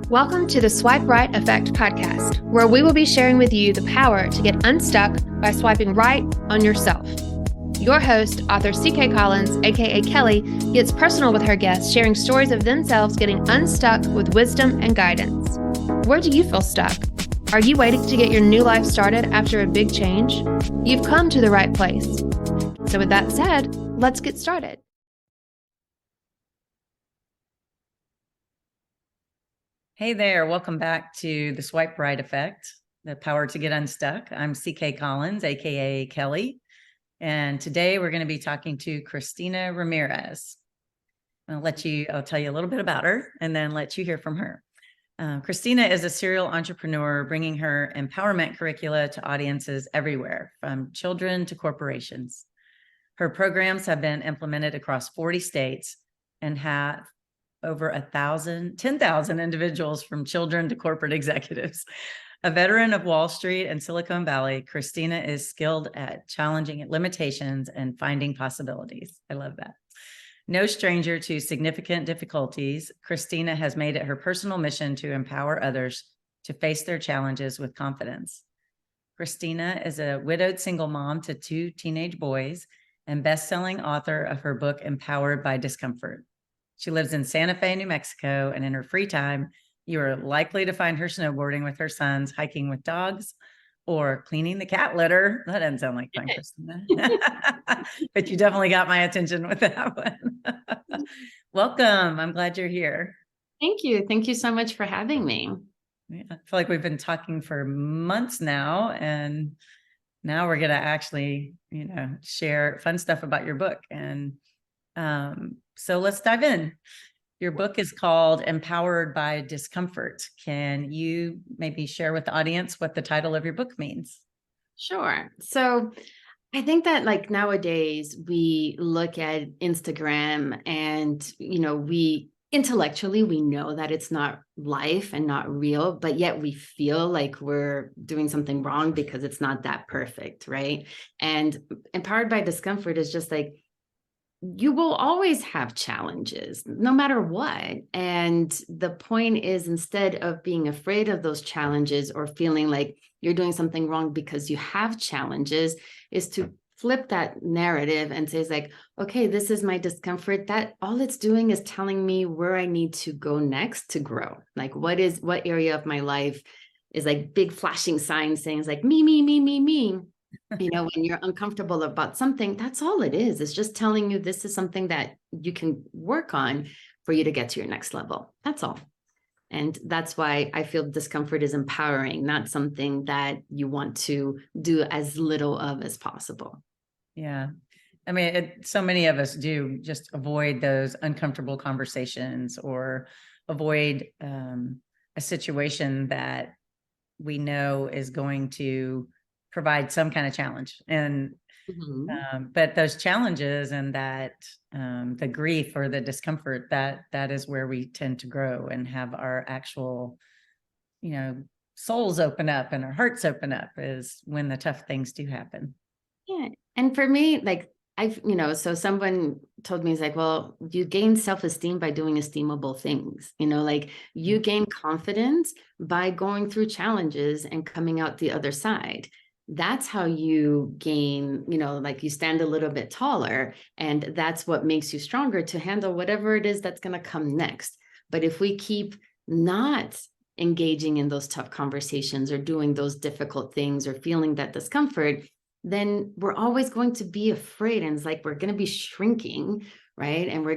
Welcome to the Swipe Right Effect podcast, where we will be sharing with you the power to get unstuck by swiping right on yourself. Your host, author C.K. Collins, aka Kelly, gets personal with her guests, sharing stories of themselves getting unstuck with wisdom and guidance. Where do you feel stuck? Are you waiting to get your new life started after a big change? You've come to the right place. So with that said, let's get started. Hey there, welcome back to the Swipe Right Effect, the power to get unstuck. I'm C.K. Collins, aka Kelly, and today we're going to be talking to Christina Ramirez. I'll tell you a little bit about her and then let you hear from her. Cristina is a serial entrepreneur bringing her empowerment curricula to audiences everywhere, from children to corporations. Her programs have been implemented across 40 states and have over 10,000 individuals, from children to corporate executives. A veteran of Wall Street and Silicon Valley, Cristina is skilled at challenging limitations and finding possibilities. I love that. No stranger to significant difficulties, Cristina has made it her personal mission to empower others to face their challenges with confidence. Cristina is a widowed single mom to 2 teenage boys and best-selling author of her book, Empowered by Discomfort. She lives in Santa Fe, New Mexico, and in her free time, you are likely to find her snowboarding with her sons, hiking with dogs, or cleaning the cat litter. That doesn't sound like fun, Cristina. But you definitely got my attention with that one. Welcome. I'm glad you're here. Thank you. Thank you so much for having me. Yeah, I feel like we've been talking for months now, and now we're going to actually, share fun stuff about your book. And so let's dive in. Your book is called Empowered by Discomfort. Can you maybe share with the audience what the title of your book means? Sure. So I think that nowadays we look at Instagram and, we intellectually, we know that it's not life and not real, but yet we feel like we're doing something wrong because it's not that perfect, right? And Empowered by Discomfort is just like, you will always have challenges no matter what. And the point is, instead of being afraid of those challenges or feeling like you're doing something wrong because you have challenges, is to flip that narrative and say, like, okay, this is my discomfort. That all it's doing is telling me where I need to go next to grow. Like, what area of my life is like big flashing signs saying it's like me. When you're uncomfortable about something, that's all it is. It's just telling you this is something that you can work on for you to get to your next level. That's all. And that's why I feel discomfort is empowering, not something that you want to do as little of as possible. Yeah. I mean, so many of us do just avoid those uncomfortable conversations or avoid a situation that we know is going to provide some kind of challenge. And but those challenges and that the grief or the discomfort, that is where we tend to grow and have our actual souls open up and our hearts open up, is when the tough things do happen. Yeah. And for me, so someone told me, it's like, well, you gain self-esteem by doing esteemable things, you gain confidence by going through challenges and coming out the other side. That's how you gain, you stand a little bit taller, and that's what makes you stronger to handle whatever it is that's going to come next. But if we keep not engaging in those tough conversations or doing those difficult things or feeling that discomfort, then we're always going to be afraid. And it's like, we're going to be shrinking, right? And we're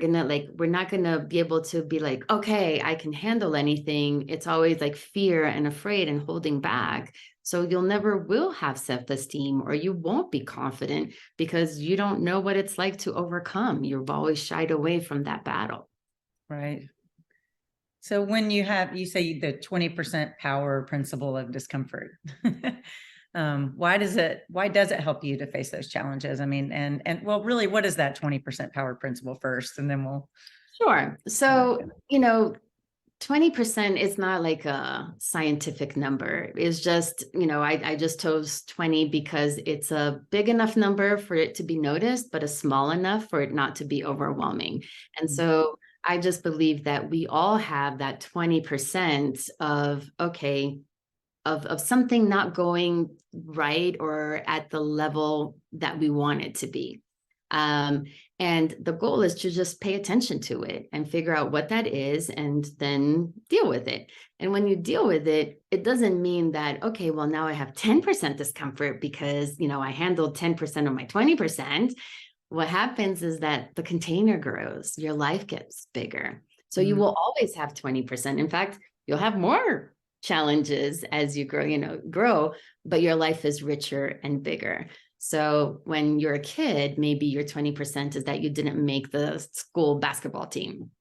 not going to be able to be like, okay, I can handle anything. It's always like fear and afraid and holding back. So you'll never will have self-esteem, or you won't be confident because you don't know what it's like to overcome. You've always shied away from that battle. Right. So when you say the 20% power principle of discomfort, why does it help you to face those challenges? I mean, and well, really, what is that 20% power principle first? And then we'll. Sure. So, 20% is not like a scientific number. It's just, I just chose 20 because it's a big enough number for it to be noticed, but a small enough for it not to be overwhelming. And so I just believe that we all have that 20% of, okay, of something not going right or at the level that we want it to be. And the goal is to just pay attention to it and figure out what that is and then deal with it. And when you deal with it, it doesn't mean that, okay, well, now I have 10% discomfort because, I handled 10% of my 20%. What happens is that the container grows, your life gets bigger. So you will always have 20%. In fact, you'll have more challenges as you grow, but your life is richer and bigger. So when you're a kid, maybe your 20% is that you didn't make the school basketball team.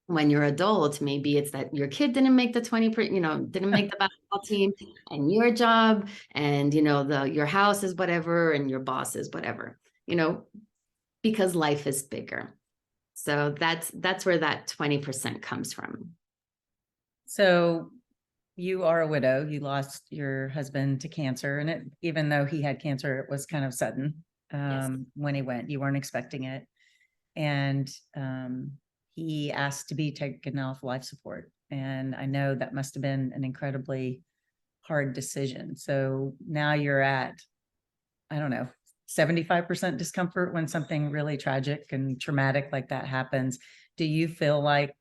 When you're adult, maybe it's that your kid didn't make the 20%, didn't make the basketball team, and your job and, your house is whatever and your boss is whatever, because life is bigger. So that's where that 20% comes from. So you are a widow. You lost your husband to cancer, and even though he had cancer, it was kind of sudden when he went. You weren't expecting it, and he asked to be taken off life support. And I know that must have been an incredibly hard decision. So now you're at, I don't know, 75% discomfort when something really tragic and traumatic like that happens. Do you feel like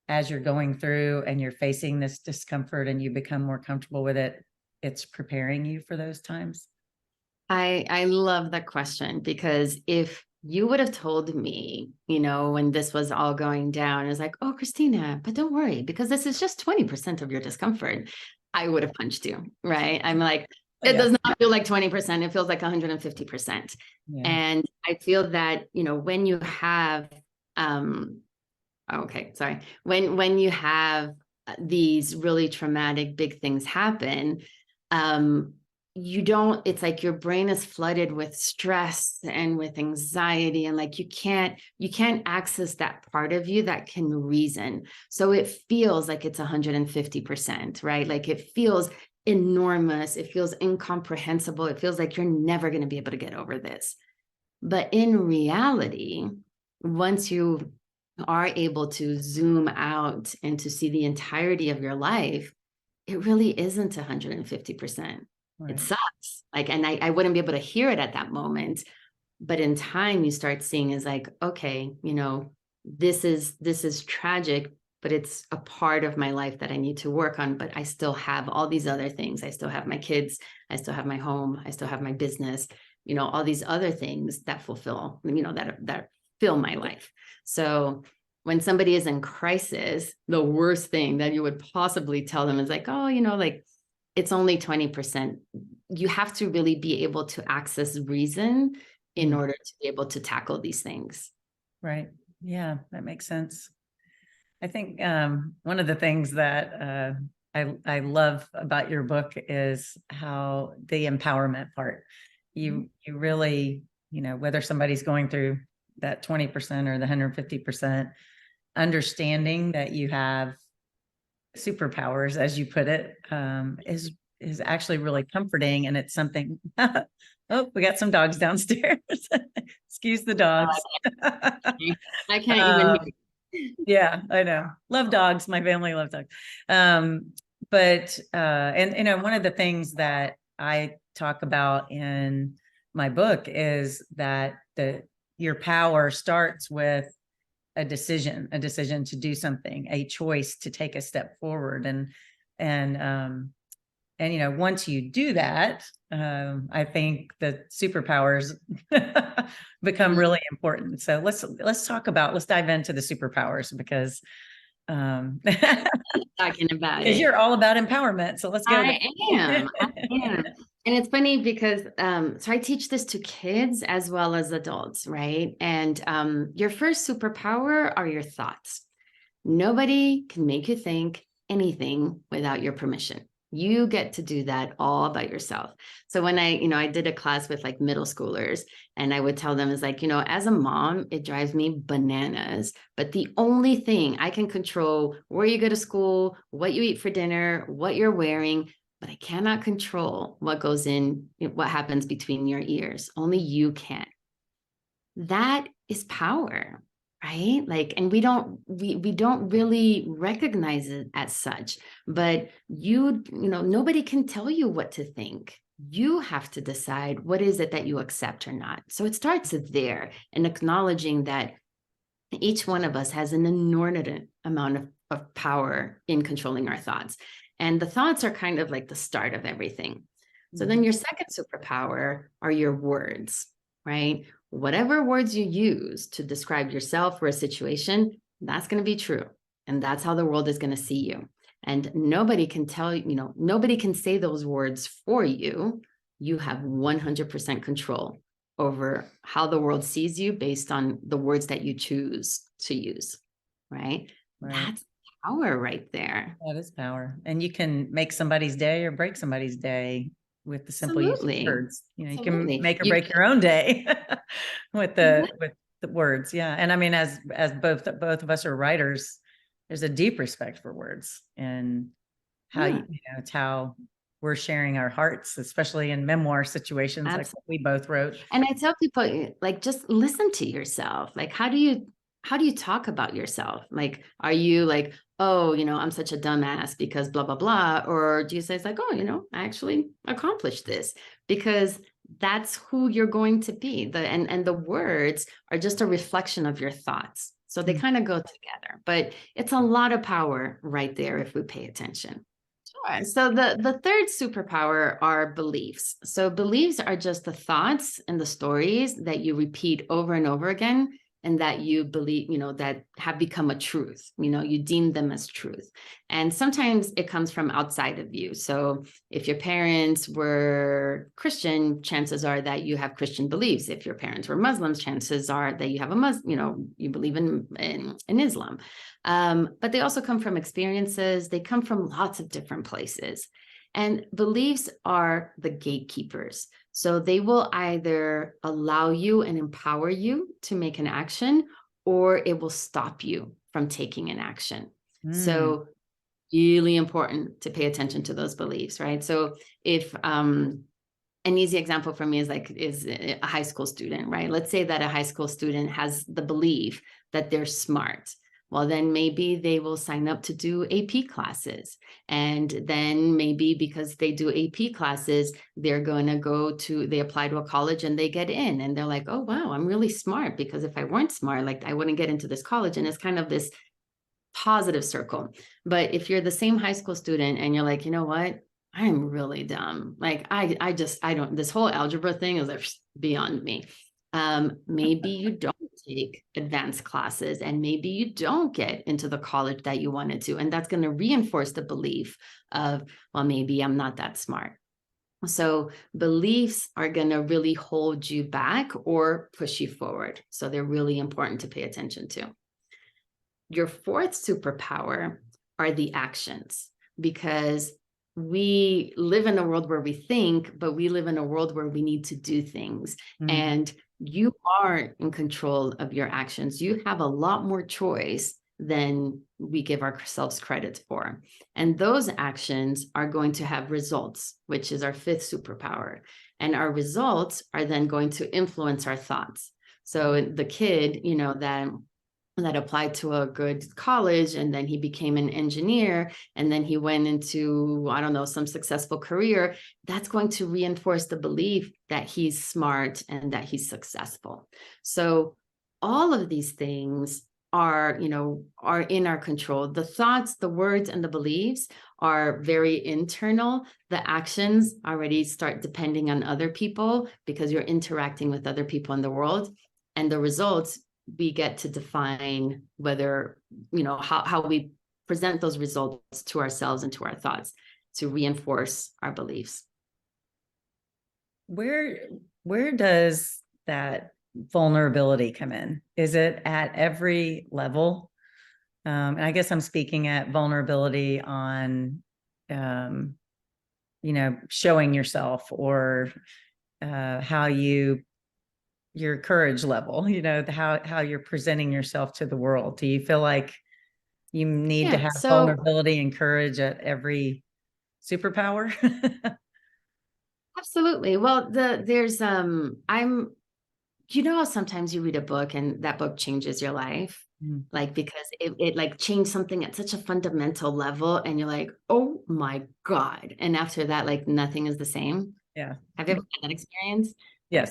as you're going through and you're facing this discomfort and you become more comfortable with it, it's preparing you for those times? I love that question, because if you would have told me, when this was all going down, it's like, oh, Christina, but don't worry, because this is just 20% of your discomfort, I would have punched you, right? I'm like, it does not feel like 20%. It feels like 150%. Yeah. And I feel that, when you have, when you have these really traumatic, big things happen, it's like your brain is flooded with stress and with anxiety, and like you can't access that part of you that can reason. So it feels like it's 150%, right? Like it feels enormous. It feels incomprehensible. It feels like you're never going to be able to get over this. But in reality, once you are able to zoom out and to see the entirety of your life, it really isn't 150%. Right. It sucks. And I wouldn't be able to hear it at that moment. But in time, you start seeing is like, okay, this is tragic, but it's a part of my life that I need to work on. But I still have all these other things. I still have my kids. I still have my home. I still have my business, all these other things that fulfill, that fill my life. So when somebody is in crisis, the worst thing that you would possibly tell them is like, oh, it's only 20%. You have to really be able to access reason in order to be able to tackle these things. Right. Yeah, that makes sense. I think one of the things that I love about your book is how the empowerment part. You really, whether somebody's going through that 20% or the 150%, understanding that you have superpowers, as you put it, is actually really comforting. And it's something, oh, we got some dogs downstairs. Excuse the dogs. I can't even hear you. Yeah, I know. Love dogs. My family loves dogs. But one of the things that I talk about in my book is that your power starts with a decision to do something, a choice to take a step forward. And once you do that, I think the superpowers become really important. So let's dive into the superpowers, because talking about it. You're all about empowerment. So let's go. I am. And it's funny because so I teach this to kids as well as adults, right? And your first superpower are your thoughts. Nobody can make you think anything without your permission. You get to do that all by yourself. So when I did a class with like middle schoolers, and I would tell them is like, as a mom, it drives me bananas. But the only thing I can control where you go to school, what you eat for dinner, what you're wearing, but I cannot control what goes in, what happens between your ears. Only you can. That is power, right? Like, and we don't really recognize it as such, but nobody can tell you what to think. You have to decide what is it that you accept or not. So it starts there, and acknowledging that each one of us has an inordinate amount of power in controlling our thoughts. And the thoughts are kind of like the start of everything. So then your second superpower are your words, right? Whatever words you use to describe yourself or a situation, that's going to be true. And that's how the world is going to see you. And nobody can tell you, nobody can say those words for you. You have 100% control over how the world sees you based on the words that you choose to use, right? That's power right there. That is power. And you can make somebody's day or break somebody's day with the simple use of words. You can make or break your own day with the words. Yeah. And I mean, as both of us are writers, there's a deep respect for words and how it's how we're sharing our hearts, especially in memoir situations. Absolutely. Like we both wrote. And I tell people, like, just listen to yourself. Like, how do you talk about yourself? Like, are you like, oh, I'm such a dumbass because blah, blah, blah? Or do you say it's like, oh, I actually accomplished this? Because that's who you're going to be. And the words are just a reflection of your thoughts. So they kind of go together, but it's a lot of power right there if we pay attention. Sure. So the third superpower are beliefs. So beliefs are just the thoughts and the stories that you repeat over and over again, and that you believe, that have become a truth. You deem them as truth. And sometimes it comes from outside of you. So if your parents were Christian, chances are that you have Christian beliefs. If your parents were Muslims, chances are that you have you believe in Islam. But they also come from experiences. They come from lots of different places. And beliefs are the gatekeepers. So they will either allow you and empower you to make an action, or it will stop you from taking an action. So really important to pay attention to those beliefs, right? So if an easy example for me is a high school student, right? Let's say that a high school student has the belief that they're smart. Well, then maybe they will sign up to do AP classes. And then maybe because they do AP classes, they're going to they apply to a college and they get in. And they're like, oh, wow, I'm really smart, because if I weren't smart, like I wouldn't get into this college. And it's kind of this positive circle. But if you're the same high school student and you're like, you know what? I'm really dumb. Like I don't, this whole algebra thing is like beyond me. Maybe you don't take advanced classes, and maybe you don't get into the college that you wanted to. And that's going to reinforce the belief of, well, maybe I'm not that smart. So beliefs are going to really hold you back or push you forward. So they're really important to pay attention to. Your fourth superpower are the actions, because we live in a world where we think, but we live in a world where we need to do things. And you are in control of your actions. You have a lot more choice than we give ourselves credit for. And those actions are going to have results, which is our fifth superpower. And our results are then going to influence our thoughts. So the kid, that applied to a good college, and then he became an engineer, and then he went into, I don't know, some successful career, that's going to reinforce the belief that he's smart and that he's successful. So all of these things are in our control. The thoughts, the words, and the beliefs are very internal. The actions already start depending on other people, because you're interacting with other people in the world. And the results, we get to define whether, how we present those results to ourselves and to our thoughts to reinforce our beliefs. Where does that vulnerability come in? Is it at every level? And I guess I'm speaking at vulnerability on, showing yourself, or how your courage level, how you're presenting yourself to the world. Do you feel like you need to have vulnerability and courage at every superpower? Absolutely. Well, there's I'm you know how sometimes you read a book and that book changes your life? Mm. Like, because it like changed something at such a fundamental level and you're like, oh my God. And after that, like nothing is the same. Yeah. Have you ever had that experience? Like Yes.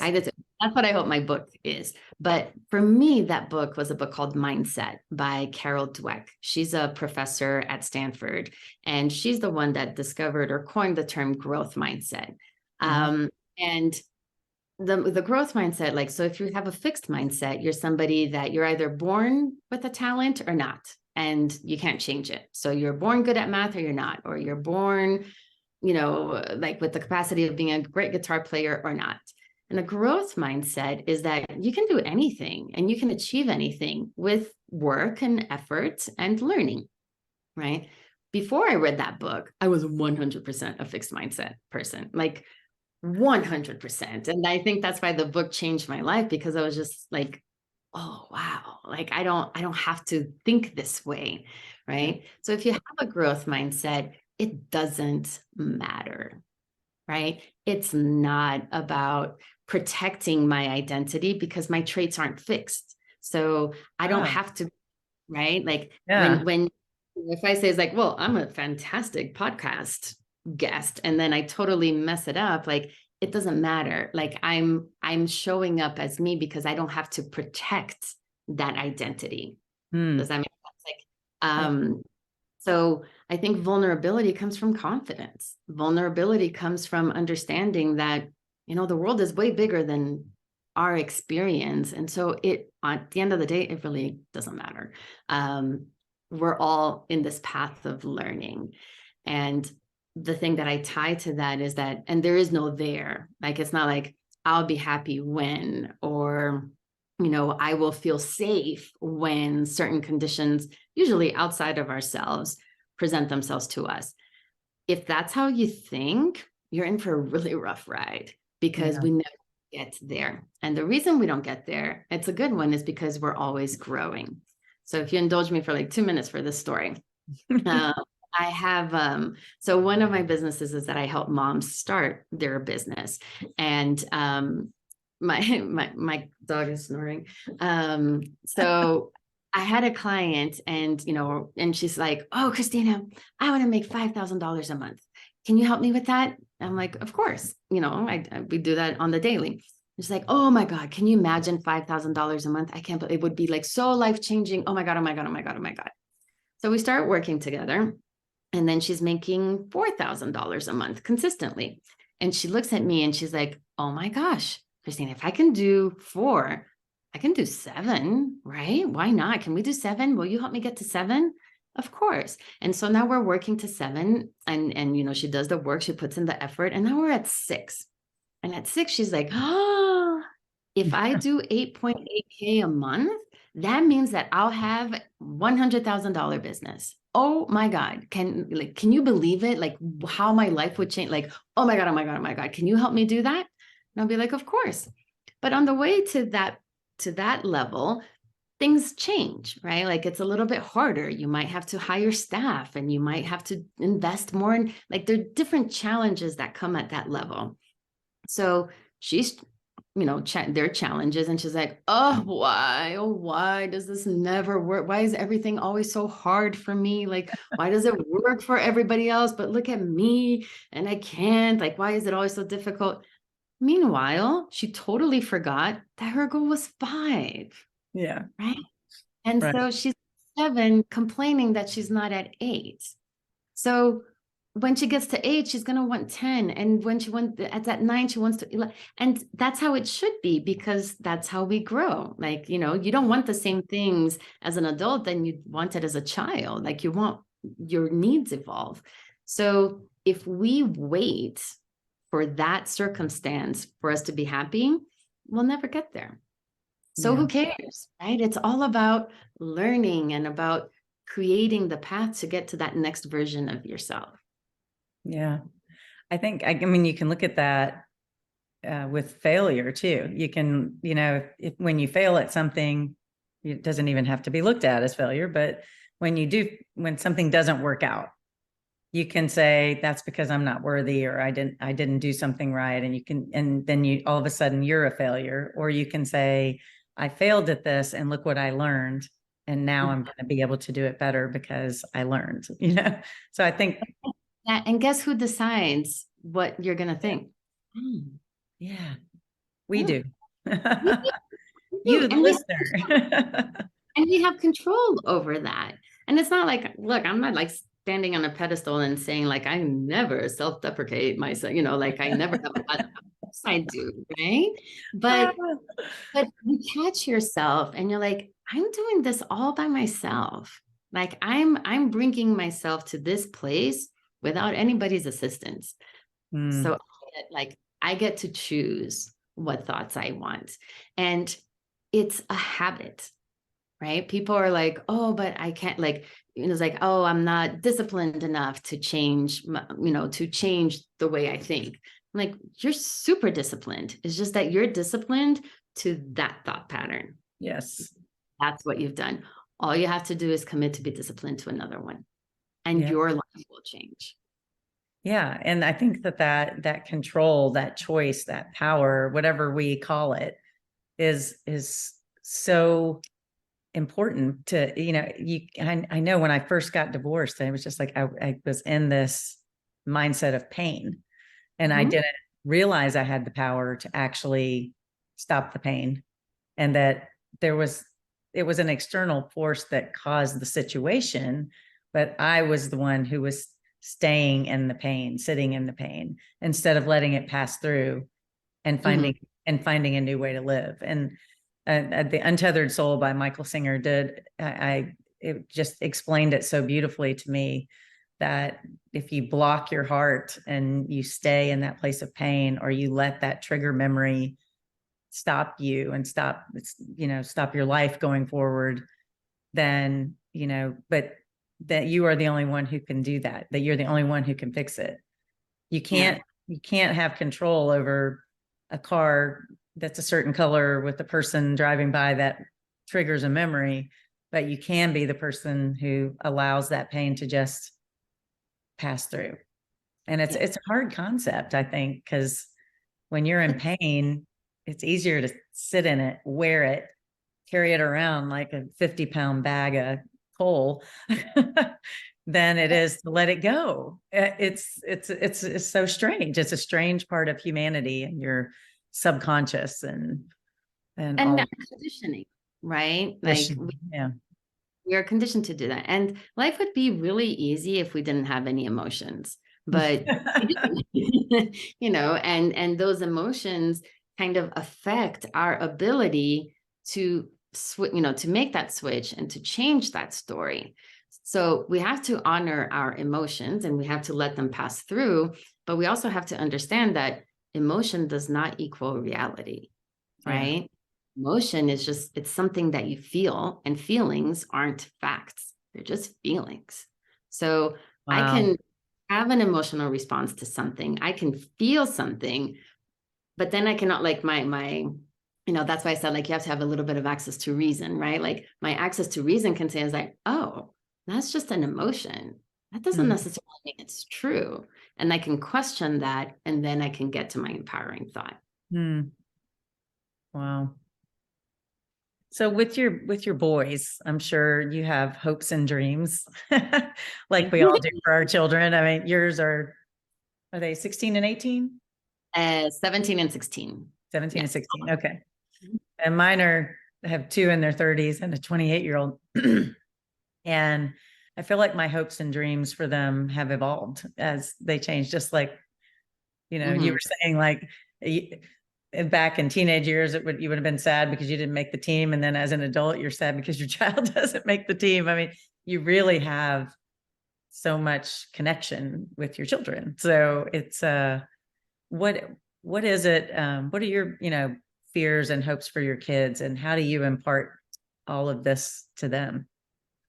that's what I hope my book is. But for me, that book was a book called Mindset by Carol Dweck. She's a professor at Stanford, and she's the one that discovered or coined the term growth mindset. And the growth mindset, like, so if you have a fixed mindset, you're somebody that you're either born with a talent or not, and you can't change it. So you're born good at math or you're not, or you're born, like with the capacity of being a great guitar player or not. And a growth mindset is that you can do anything and you can achieve anything with work and effort and learning, right? Before I read that book, I was 100% a fixed mindset person, like 100%. And I think that's why the book changed my life, because I was just like, oh, wow, like I don't have to think this way, right? So if you have a growth mindset, it doesn't matter, right? It's not about protecting my identity because my traits aren't fixed. So I don't have to, right? Like when if I say it's like, well, I'm a fantastic podcast guest, and then I totally mess it up, like it doesn't matter. Like I'm showing up as me because I don't have to protect that identity. Does that make sense? Like, so I think vulnerability comes from confidence. Vulnerability comes from understanding that, the world is way bigger than our experience. And so at the end of the day, it really doesn't matter. We're all in this path of learning. And the thing that I tie to that is that, and there is no there, like, it's not like I'll be happy when, or, I will feel safe when certain conditions, usually outside of ourselves, present themselves to us. If that's how you think, you're in for a really rough ride, because we never get there. And the reason we don't get there, it's a good one, is because we're always growing. So if you indulge me for like 2 minutes for this story, I have, so one of my businesses is that I help moms start their business. And my dog is snoring. So I had a client, and and she's like, oh, Christina, I want to make $5,000 a month. Can you help me with that? I'm like, of course, we do that on the daily. She's like, oh my God, can you imagine $5,000 a month? I can't believe it would be like so life-changing. Oh my God, oh my God, oh my God, oh my God. So we start working together, and then she's making $4,000 a month consistently. And she looks at me and she's like, oh my gosh, Christina, if I can do 4, I can do 7, right? Why not? Can we do 7? Will you help me get to 7? Of course. And so now we're working to 7, and she does the work, she puts in the effort, and now we're at 6. And at 6, she's like, oh, if I do 8.8K a month, that means that I'll have $100,000 business. Oh my God. Can you believe it? Like how my life would change. Like, oh my God, oh my God, oh my God. Can you help me do that? And I'll be like, of course. But on the way to that level, things change, right? Like it's a little bit harder. You might have to hire staff, and you might have to invest more in, like, there are different challenges that come at that level. So she's, there are challenges, and she's like, oh, why does this never work? Why is everything always so hard for me? Like, why does it work for everybody else, but look at me and I can't? Like, why is it always so difficult? Meanwhile, she totally forgot that her goal was 5. Yeah. Right. And so she's 7 complaining that she's not at 8. So when she gets to 8, she's going to want 10. And when she wants at that 9, she wants to 11. And that's how it should be, because that's how we grow. Like, you don't want the same things as an adult than you wanted as a child. Like you want your needs evolve. So if we wait for that circumstance for us to be happy, we'll never get there. So who cares, right? It's all about learning and about creating the path to get to that next version of yourself. Yeah. I think, I mean, you can look at that with failure too. You can, if when you fail at something, it doesn't even have to be looked at as failure, but when something doesn't work out, you can say that's because I'm not worthy, or I didn't do something right. And then you, all of a sudden you're a failure. Or you can say, I failed at this and look what I learned. And now I'm going to be able to do it better because I learned, So I think. Yeah, and guess who decides what you're going to think? Yeah, we Yeah. do. We You, do. the listener. And we have control over that. And it's not like, look, I'm not like standing on a pedestal and saying like, I never self-deprecate myself, like I never have a bad course I do, right? But you catch yourself and you're like, I'm doing this all by myself. Like I'm bringing myself to this place without anybody's assistance. So like I get to choose what thoughts I want. And it's a habit, right? People are like, oh, but I can't, like, it's like, oh, I'm not disciplined enough to change, to change the way I think. I'm like, you're super disciplined. It's just that you're disciplined to that thought pattern. Yes. That's what you've done. All you have to do is commit to be disciplined to another one, and your life will change. Yeah. And I think that control, that choice, that power, whatever we call it, is so important to, I know when I first got divorced, I was just like, I was in this mindset of pain, and I didn't realize I had the power to actually stop the pain, and that it was an external force that caused the situation, but I was the one who was staying in the pain, sitting in the pain, instead of letting it pass through and finding a new way to live. And The Untethered Soul by Michael Singer it just explained it so beautifully to me, that if you block your heart and you stay in that place of pain, or you let that trigger memory stop you and stop your life going forward, then, but that you are the only one who can do that you're the only one who can fix it. You can't have control over a car that's a certain color with the person driving by that triggers a memory, but you can be the person who allows that pain to just pass through. And it's a hard concept, I think, because when you're in pain, it's easier to sit in it, wear it, carry it around like a 50-pound bag of coal than it is to let it go. It's so strange. It's a strange part of humanity and your subconscious and all conditioning, right? Like we are conditioned to do that. And life would be really easy if we didn't have any emotions, but and those emotions kind of affect our ability to to make that switch and to change that story. So we have to honor our emotions and we have to let them pass through, but we also have to understand that emotion does not equal reality, right? Emotion is just, it's something that you feel, and feelings aren't facts. They're just feelings. So I can have an emotional response to something. I can feel something, but then I cannot, like my that's why I said, like, you have to have a little bit of access to reason, right? Like my access to reason can say is like, oh, that's just an emotion. That doesn't necessarily mean it's true. And I can question that, and then I can get to my empowering thought. Wow. So with your boys, I'm sure you have hopes and dreams like we all do for our children. I mean, yours are they 16 and 18? 17 and 16. 17 and 16. Okay. And mine have 2 in their 30s and a 28-year-old. And I feel like my hopes and dreams for them have evolved as they change, just like, you were saying, like back in teenage years, you would have been sad because you didn't make the team. And then as an adult, you're sad because your child doesn't make the team. I mean, you really have so much connection with your children. So it's, what is it? What are your, fears and hopes for your kids, and how do you impart all of this to them?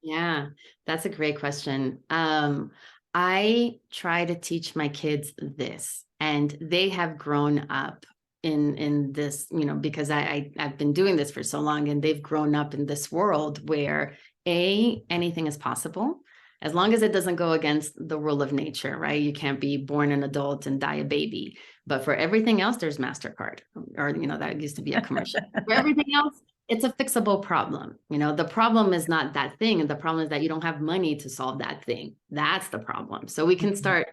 Yeah, that's a great question. I try to teach my kids this, and they have grown up in this, because I've been doing this for so long, and they've grown up in this world where anything is possible. as long as it doesn't go against the rule of nature, right? You can't be born an adult and die a baby. But for everything else, there's MasterCard, or, that used to be a commercial. For everything else, it's a fixable problem. The problem is not that thing. And the problem is that you don't have money to solve that thing. That's the problem. So we can start,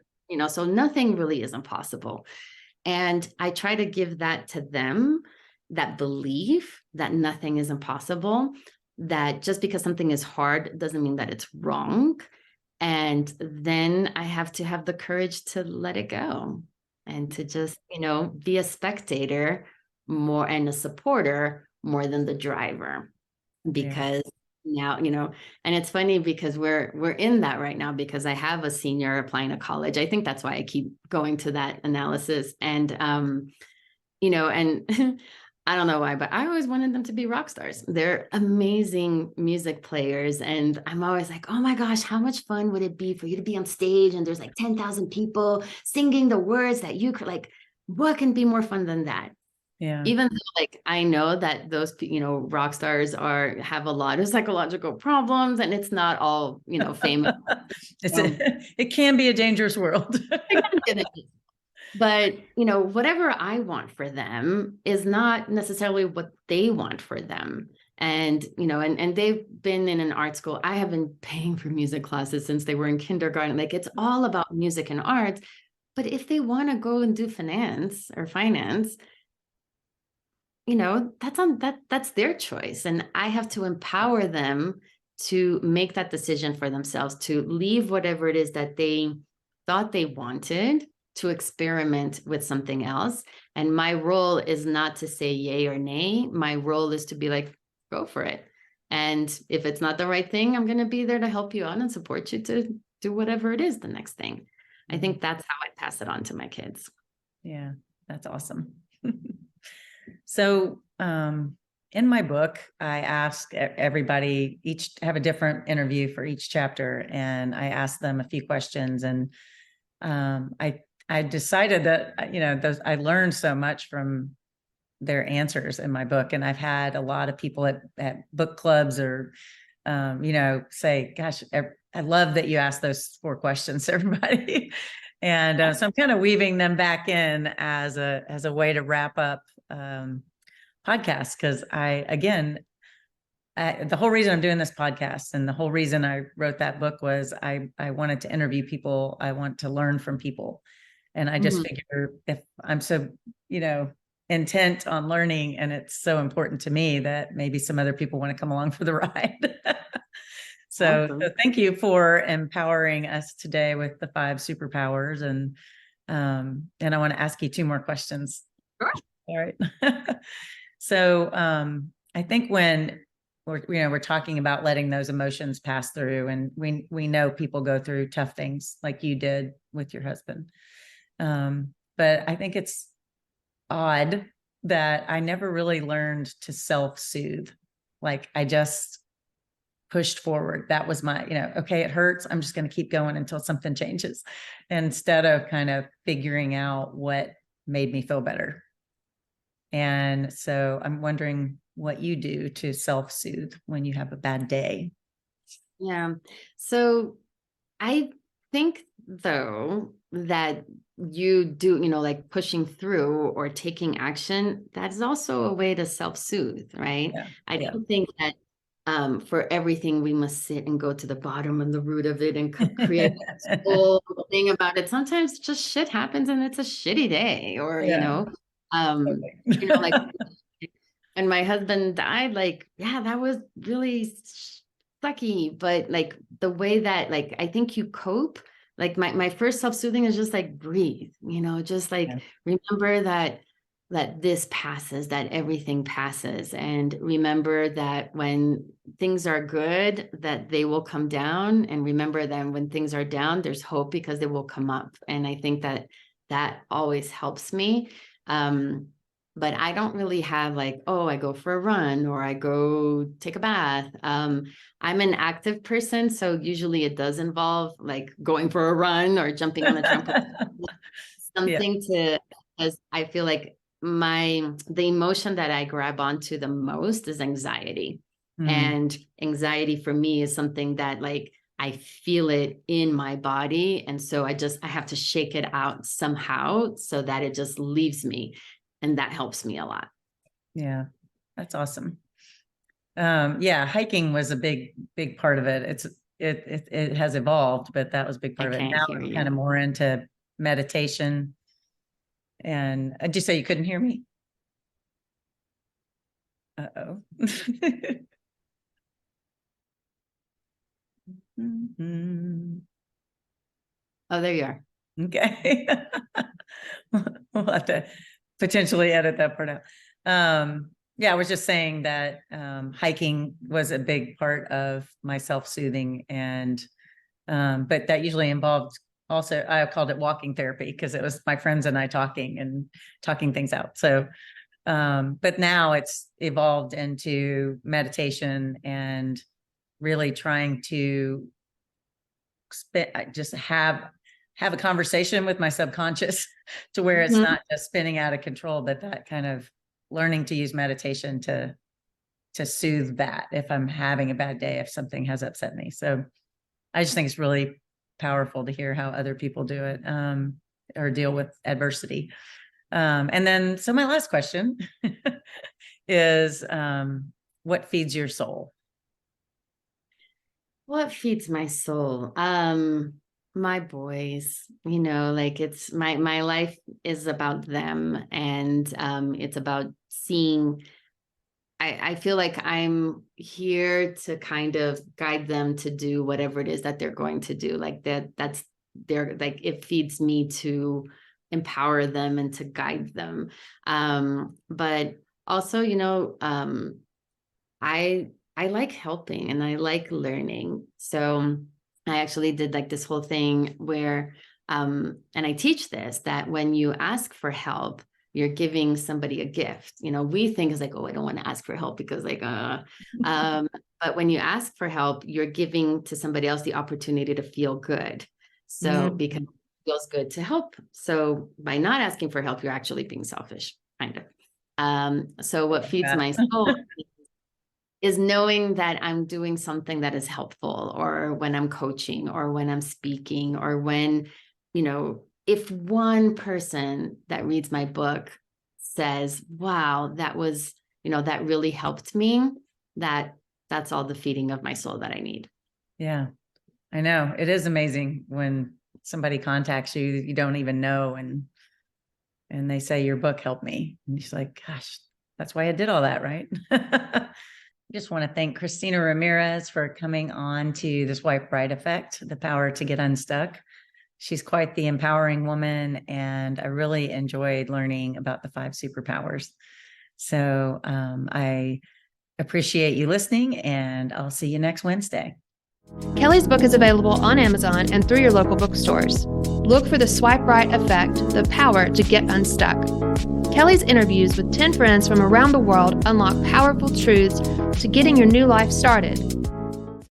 so nothing really is impossible. And I try to give that to them, that belief that nothing is impossible, that just because something is hard doesn't mean that it's wrong. And then I have to have the courage to let it go and to just, be a spectator more and a supporter more than the driver. Because now, and it's funny because we're in that right now, because I have a senior applying to college. I think that's why I keep going to that analysis. And, and I don't know why, but I always wanted them to be rock stars. They're amazing music players. And I'm always like, oh my gosh, how much fun would it be for you to be on stage and there's like 10,000 people singing the words that you could, like, what can be more fun than that? Yeah. Even though, like, I know that those, rock stars have a lot of psychological problems, and it's not all, famous. It can be a dangerous world. But, whatever I want for them is not necessarily what they want for them. And, and they've been in an art school. I have been paying for music classes since they were in kindergarten. Like, it's all about music and art. But if they want to go and do finance, that's their choice. And I have to empower them to make that decision for themselves, to leave whatever it is that they thought they wanted, to experiment with something else. And my role is not to say yay or nay. My role is to be like, go for it. And if it's not the right thing, I'm going to be there to help you out and support you to do whatever it is the next thing. Mm-hmm. I think that's how I pass it on to my kids. Yeah, that's awesome. So, in my book, I ask everybody, each have a different interview for each chapter. And I ask them a few questions, and, I decided that, I learned so much from their answers in my book. And I've had a lot of people at book clubs or, say, gosh, I love that you asked those 4 questions to everybody. And so I'm kind of weaving them back in as a way to wrap up podcast. Because the whole reason I'm doing this podcast and the whole reason I wrote that book was I wanted to interview people. I want to learn from people. And I just figure, if I'm so, intent on learning, and it's so important to me, that maybe some other people want to come along for the ride. So thank you for empowering us today with the 5 superpowers. And I want to ask you 2 more questions. Sure. All right. So I think when we're talking about letting those emotions pass through, and we know people go through tough things like you did with your husband. But I think it's odd that I never really learned to self-soothe. Like, I just pushed forward. That was my, okay, it hurts. I'm just going to keep going until something changes, instead of kind of figuring out what made me feel better. And so I'm wondering what you do to self-soothe when you have a bad day. Yeah. So I think, though, that you do, like pushing through or taking action, that's also a way to self-soothe, right? Yeah. I don't think that for everything we must sit and go to the bottom and the root of it and create a whole thing about it. Sometimes just shit happens and it's a shitty day, or like, and my husband died, like, yeah, that was really sucky. But like, the way that, like, I think you cope, like my first self-soothing is just like, breathe, just like, remember that this passes, that everything passes. And remember that when things are good, that they will come down. And remember that when things are down, there's hope, because they will come up. And I think that always helps me. But I don't really have like, oh, I go for a run or I go take a bath. I'm an active person, so usually it does involve like going for a run or jumping on a trampoline. Something because I feel like the emotion that I grab onto the most is anxiety. And anxiety for me is something that, like, I feel it in my body. And so I have to shake it out somehow so that it just leaves me. And that helps me a lot. Yeah, that's awesome. Yeah, hiking was a big part of it. It has evolved, but that was a big part of it. Now I'm kind of more into meditation. And did you say you couldn't hear me? Uh-oh. Oh, there you are. Okay. We'll have to potentially edit that part out. Yeah, I was just saying that hiking was a big part of my self-soothing, and but that usually involved also, I called it walking therapy because it was my friends and I talking things out. So but now it's evolved into meditation and really trying to just have a conversation with my subconscious to where it's not just spinning out of control, but that kind of learning to use meditation to soothe that if I'm having a bad day, if something has upset me. So I just think it's really powerful to hear how other people do it or deal with adversity. And then, so my last question is, what feeds your soul? What feeds my soul? My boys, like it's my life is about them, and it's about seeing. I feel like I'm here to kind of guide them to do whatever it is that they're going to do. Like that's their, like, it feeds me to empower them and to guide them. But also, I like helping and I like learning. So I actually did like this whole thing where, and I teach this, that when you ask for help, you're giving somebody a gift. We think it's like, oh, I don't want to ask for help because but when you ask for help, you're giving to somebody else the opportunity to feel good. So because it feels good to help. So by not asking for help, you're actually being selfish, kind of. So what feeds my soul is knowing that I'm doing something that is helpful, or when I'm coaching, or when I'm speaking, or when, if one person that reads my book says, wow, that was, that really helped me, that's all the feeding of my soul that I need. Yeah, I know. It is amazing when somebody contacts you, you don't even know, and they say, your book helped me. And she's like, gosh, that's why I did all that, right? Just want to thank Christina Ramirez for coming on to the Swipe Right Effect, the power to get unstuck. She's quite the empowering woman, and I really enjoyed learning about the 5 superpowers. So I appreciate you listening, and I'll see you next Wednesday. Kelly's book is available on Amazon and through your local bookstores. Look for the Swipe Right Effect, the power to get unstuck. Kelly's interviews with 10 friends from around the world unlock powerful truths to getting your new life started.